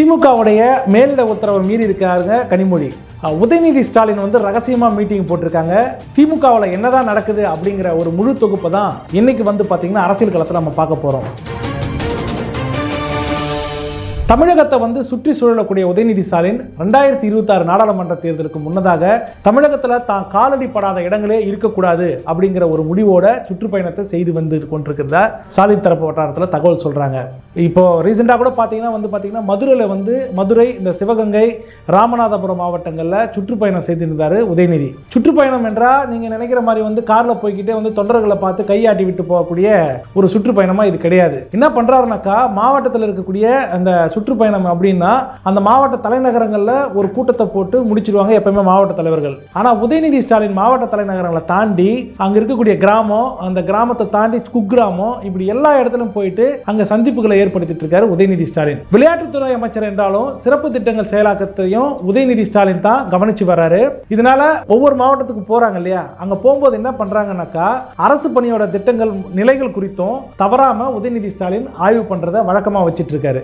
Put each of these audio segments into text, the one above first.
திமுகவுடைய மேலிட உத்தரவை மீறி இருக்காருங்க கனிமொழி. உதயநிதி ஸ்டாலின் வந்து ரகசியமா மீட்டிங் போட்டிருக்காங்க. திமுகவில் என்னதான் நடக்குது அப்படிங்கிற ஒரு முழு தொகுப்பை தான் இன்னைக்கு வந்து பாத்தீங்கன்னா அரசியல் களத்தில் நம்ம பார்க்க போறோம். தமிழகத்தை வந்து சுற்றி சூழலக்கூடிய உதயநிதி ஸ்டாலின் 2026 நாடாளுமன்ற தேர்தலுக்கு முன்னதாக தமிழகத்தில் தான் காலடி படாத இடங்களே இருக்கக்கூடாது அப்படிங்கிற ஒரு முடிவோட சுற்றுப்பயணத்தை செய்து வந்து கொண்டிருக்கிறதா ஸ்டாலின் தரப்பு வட்டாரத்தில் தகவல் சொல்றாங்க. இப்போ ரீசெண்டாக கூட பார்த்தீங்கன்னா மதுரையில் வந்து மதுரை, இந்த சிவகங்கை, ராமநாதபுரம் மாவட்டங்களில் சுற்றுப்பயணம் செய்திருந்தார் உதயநிதி. சுற்றுப்பயணம் என்றால் நீங்கள் நினைக்கிற மாதிரி வந்து காரில் போய்கிட்டே வந்து தொண்டர்களை பார்த்து கையாட்டி விட்டு போகக்கூடிய ஒரு சுற்றுப்பயணமாக இது கிடையாது. என்ன பண்ணுறாருனாக்கா, மாவட்டத்தில் இருக்கக்கூடிய அந்த சுற்றுப்பயணம் அப்படின்னா அந்த மாவட்ட தலைநகரங்களில் ஒரு கூட்டத்தை போட்டு முடிச்சிடுவாங்க எப்பவுமே மாவட்ட தலைவர்கள். ஆனால் உதயநிதி ஸ்டாலின் மாவட்ட தலைநகரங்களை தாண்டி அங்கே இருக்கக்கூடிய கிராமம், அந்த கிராமத்தை தாண்டி குக்கிராமம், இப்படி எல்லா இடத்துலையும் போயிட்டு அங்கே சந்திப்புகளை ஏற்படுத்திட்டு இருக்காரு உதயநிதி ஸ்டாலின். விளையாட்டுத்துறை அமைச்சர் என்றாலும் சிறப்பு திட்டங்கள் செயலாக்கத்தையும் உதயநிதி ஸ்டாலின் தான் கவனிச்சு வர்றாரு. இதனால ஒவ்வொரு மாவட்டத்துக்கு போறாங்க இல்லையா, அங்க போகும்போது என்ன பண்றாங்கன்னாக்கா அரசு பணியோட திட்டங்கள் நிலைகள் குறித்தும் தவறாம உதயநிதி ஸ்டாலின் ஆய்வு பண்றதை வழக்கமா வச்சிட்டு இருக்காரு.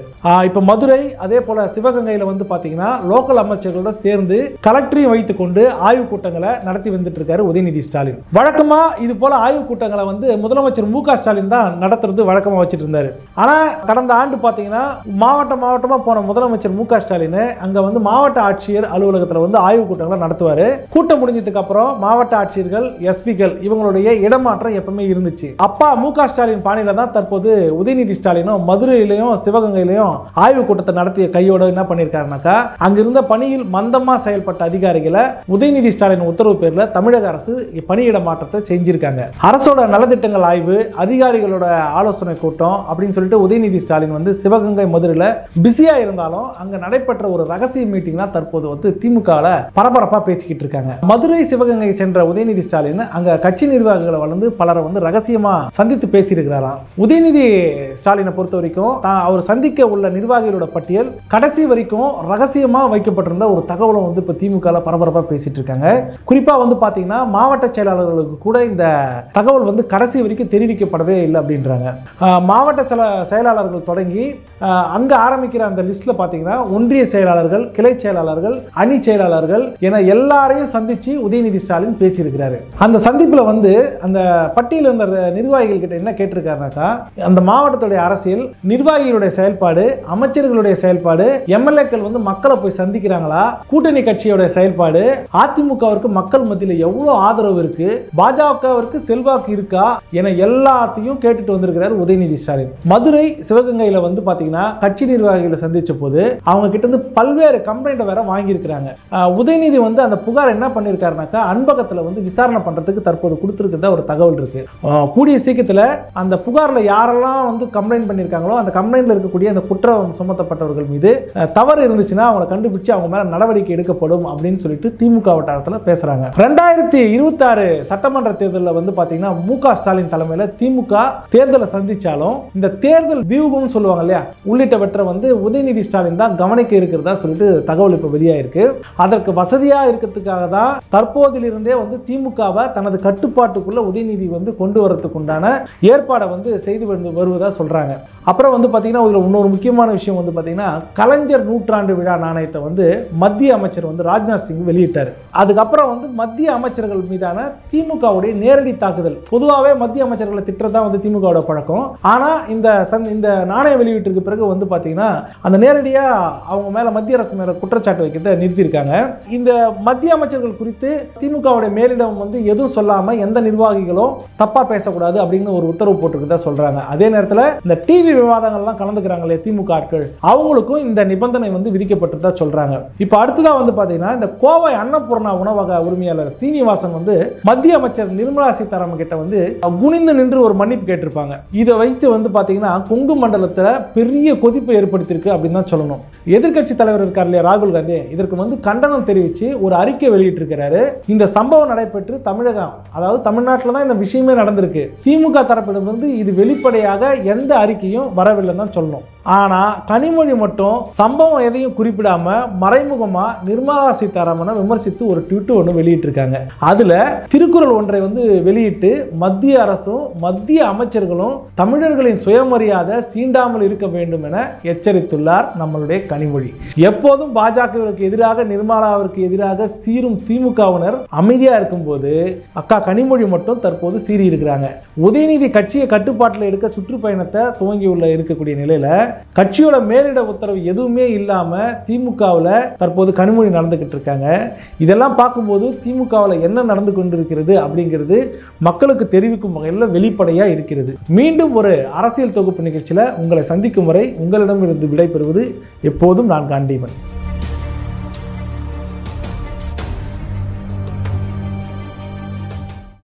இப்ப மதுரை, அதே போல சிவகங்கையில வந்து பாத்தீங்கன்னா லோக்கல் அமைச்சர்களோட சேர்ந்து கலெக்டரையும் வைத்துக் கொண்டு ஆய்வு கூட்டங்களை நடத்தி வந்துட்டு இருக்காரு உதயநிதி ஸ்டாலின். வழக்கமா இது போல ஆய்வு கூட்டங்களை வந்து முதலமைச்சர் மு க ஸ்டாலின் தான் நடத்துறது வழக்கமா வச்சிட்டு இருந்தாரு. ஆனா கடந்த ஆண்டு பாத்தீங்கன்னா மாவட்டமா போன முதலமைச்சர் மு க ஸ்டாலின் அங்க வந்து மாவட்ட ஆட்சியர் அலுவலகத்தில் வந்து ஆய்வு கூட்டங்களை நடத்துவாரு. கூட்டம் முடிஞ்சதுக்கு அப்புறம் மாவட்ட ஆட்சியர்கள், எஸ்பிகள் இவங்களுடைய இடமாற்றம் எப்பவுமே இருந்துச்சு. அப்பா மு க ஸ்டாலின் பாணியில தான் தற்போது உதயநிதி ஸ்டாலினும் மதுரையிலையும் சிவகங்கையிலையும் ஆய்வு கூட்டத்தை நடத்திய கையோட என்ன பண்ணிருக்காருனாக்கா, அங்கிருந்த பணியில் மந்தமா செயல்பட்ட அதிகாரிகளை உதயநிதி ஸ்டாலின் உத்தரவு பேர்ல தமிழக அரசு பணியிட மாற்றத்தை செஞ்சிருக்காங்க. அரசோட நலத்திட்டங்கள் ஆய்வு, அதிகாரிகளோட ஆலோசனை கூட்டம் அப்படின்னு சொல்லிட்டு உதயநிதி ஸ்டாலின் வந்து சிவகங்கை, மதுரையில பிஸியா இருந்தாலும் அங்க நடைபெற்ற ஒரு ரகசிய மீட்டிங் தான் தற்போது வந்து திமுகவில் பரபரப்பா பேசிக்கிட்டு இருக்காங்க. மதுரை, சிவகங்கை சென்ற உதயநிதி ஸ்டாலின் அங்க கட்சி நிர்வாகிகளை வந்து பலரை வந்து ரகசியமா சந்தித்து பேசியிருக்கிறாராம். உதயநிதி ஸ்டாலினை பொறுத்த வரைக்கும் அவர் சந்திக்க உள்ள நிர்வாகிகளோட பட்டியல் கடைசி வரைக்கும் ரகசியமா வைக்கப்பட்டிருந்த ஒரு தகவலும் வந்து இப்ப திமுக பரபரப்பா பேசிட்டு இருக்காங்க. குறிப்பா வந்து பாத்தீங்கன்னா மாவட்ட செயலாளர்களுக்கு கூட இந்த தகவல் வந்து கடைசி வரைக்கும் தெரிவிக்கப்படவே இல்லை அப்படின்றாங்க. மாவட்ட செயலாளர்கள் தொடங்கி அங்க ஆரம்பிக்கிற அந்த லிஸ்ட்ல பாத்தீங்கன்னா ஒன்றிய செயலாளர்கள், கிளை செயலாளர்கள், அணி செயலாளர்கள் என எல்லாரையும் சந்திச்சு உதயநிதி ஸ்டாலின் பேசியிருக்கிறாரு. அந்த சந்திப்புல வந்து அந்த பட்டியல் இருந்த நிர்வாகிகள் கிட்ட என்ன கேட்டிருக்காருனாக்கா, அந்த மாவட்டத்துடைய அரசியல், நிர்வாகிகளுடைய செயல்பாடு, அமைச்சர்களுடைய செயல்பாடு, எம்எல்ஏக்கள் வந்து மக்களை போய் சந்திக்கிறாங்களா, கூட்டணி கட்சியோட செயல்பாடு, அதிமுகவிற்கு மக்கள் மத்தியில் எவ்வளவு ஆதரவு இருக்கு, பாஜகவிற்கு செல்வாக்கு இருக்கா என எல்லாத்தையும் கேட்டுட்டு வந்திருக்கிறார் உதயநிதி ஸ்டாலின். மதுரை, சிவகங்கையில வந்து பாத்தீங்கன்னா கட்சி நிர்வாகிகளை சந்திச்ச போது அவங்க கிட்ட இருந்து பல்வேறு கம்ப்ளைண்ட் வேற வாங்கி இருக்கிறாங்க. உதயநிதி வந்து அந்த புகார் என்ன பண்ணிருக்காருனாக்கா, அன்பகத்துல வந்து விசாரணை பண்றதுக்கு தற்போது கொடுத்திருக்கிறதா ஒரு தகவல் இருக்கு. கூடிய சீக்கிரத்துல அந்த புகார்ல யாரெல்லாம் வந்து கம்ப்ளைண்ட் பண்ணிருக்காங்களோ அந்த கம்ப்ளைண்ட்ல இருக்கக்கூடிய அந்த குற்றம் சுமத்தப்பட்டவர்கள் மீது தவறு இருந்துச்சுன்னா அவங்களை கண்டுபிடிச்சு அவங்க மேல நடவடிக்கை எடுக்கப்படும் அப்படின்னு சொல்லிட்டு திமுக வட்டாரத்தில் பேசுறாங்க. 2026 சட்டமன்ற தேர்தலில் வந்து பாத்தீங்கன்னா மு க ஸ்டாலின் தலைமையில திமுக தேர்தலை சந்திச்சாலும் இந்த தேர்தல் வியூகம் சொல்லுவாங்க இல்லையா, உள்ளிட்டவற்றை வந்து உதயநிதி ஸ்டாலின் தான் கவனிக்க இருக்கிறதா சொல்லிட்டு தகவல் இப்ப வெளியாயிருக்கு. அதற்கு வசதியா இருக்கிறதுக்காக தான் தற்போதிலிருந்தே வந்து திமுகவை தனது கட்டுப்பாட்டுக்குள்ள உதயநிதி வந்து கொண்டு வரதுக்கு உண்டான ஏற்பாடை வந்து செய்து வருவதா சொல்றாங்க. அப்புறம் வந்து பாத்தீங்கன்னா இன்னொரு முக்கியமான விஷயம் வந்து பாத்தீங்கன்னா கலைஞர் நூற்றாண்டு விழா நாணயத்தை வந்து மத்திய அமைச்சர் வந்து ராஜ்நாத் சிங் வெளியிட்டார். அதுக்கப்புறம் வந்து மத்திய அமைச்சர்கள் மீதான திமுகவுடைய நேரடி தாக்குதல். பொதுவாகவே மத்திய அமைச்சர்களை திட்டதான் வந்து திமுகவோட பழக்கம். ஆனா இந்த நாணய வெளியீட்டிற்கு பிறகு வந்து பாத்தீங்கன்னா அந்த நேரடியா அவங்க மேல மத்திய அரசு மேல குற்றச்சாட்டு வைக்கிறத நிறுத்தியிருக்காங்க. இந்த மத்திய அமைச்சர்கள் குறித்து திமுகவுடைய மேலிடம் வந்து எதுவும் சொல்லாம எந்த நிர்வாகிகளும் தப்பா பேசக்கூடாது அப்படின்னு ஒரு உத்தரவு போட்டிருக்கிறதா சொல்றாங்க. அதே நேரத்தில் இந்த டிவி விவாதங்கள்லாம் கலந்துக்கிறாங்களே திமுக ஆட்கள், அவங்களுக்கும் இந்த நிபந்தனை வந்து விதிக்கப்பட்டதா சொல்றாங்க. இப்ப அடுத்ததா வந்து பாத்தீங்கன்னா இந்த கோவை அன்னபூர்ணா உணவக உரிமையாளர் சீனிவாசன் வந்து மத்திய அமைச்சர் நிர்மலா சீதாராமன் கிட்ட வந்து குனிந்து நின்று ஒரு மன்னிப்பு கேட்டிருப்பாங்க. இதை வைத்து வந்து பாத்தீங்கன்னா கொங்கு மண்டலத்துல பெரிய கொதிப்பு ஏற்படுத்தியிருக்கு அப்படின்னு தான் சொல்லணும். எதிர்க்கட்சி தலைவர் இருக்கார் இல்லையா ராகுல் காந்தி, இதற்கு வந்து கண்டனம் தெரிவித்து ஒரு அறிக்கை வெளியிட்டு இருக்கிறாரு. இந்த சம்பவம் நடைபெற்று தமிழகம், அதாவது தமிழ்நாட்டில் தான் இந்த விஷயமே நடந்திருக்கு. திமுக தரப்பிலிருந்து இது வெளிப்படையாக எந்த அறிக்கையும் வரவில்லை தான் சொல்லணும். ஆனா கனிமொழி மட்டும் சம்பவம் எதையும் குறிப்பிடாம மறைமுகமா நிர்மலா சீதாராமனை விமர்சித்து ஒரு ட்வீட் ஒன்று வெளியிட்டிருக்காங்க. அதுல திருக்குறள் ஒன்றை வெளியிட்டு மத்திய அரசும் மத்திய அமைச்சர்களும் தமிழர்களின் சுயமரியாதை சீண்டாமல் இருக்க வேண்டும் என எச்சரித்துள்ளார் நம்மளுடைய கனிமொழி. எப்போதும் பாஜகவிற்கு எதிராக நிர்மலாவிற்கு எதிராக சீரும் திமுகவினர் அமைதியா இருக்கும்போது அக்கா கனிமொழி மட்டும் தற்போது சீறி இருக்கிறாங்க. உதயநிதி கட்சியை கட்டுப்பாட்டில் எடுக்க சுற்றுப்பயணத்தை துவங்கியுள்ள இருக்கக்கூடிய நிலையில கட்சியோட மேலிட உத்தரவு எதுவுமே இல்லாம திமுகவில் தற்போது கனிமொழி நடந்துகிட்டு இருக்காங்க. இதெல்லாம் பார்க்கும்போது திமுகவில் என்ன நடந்து கொண்டிருக்கிறது அப்படிங்கிறது மக்களுக்கு தெரிவிக்கும் வகையில் வெளிப்படையா இருக்கிறது. மீண்டும் ஒரு அரசியல் தொகுப்பு நிகழ்ச்சியில் உங்களை சந்திக்கும் வரை உங்களிடமிருந்து விடைபெறுவது எப்போதும் நான் காண்டீபன்.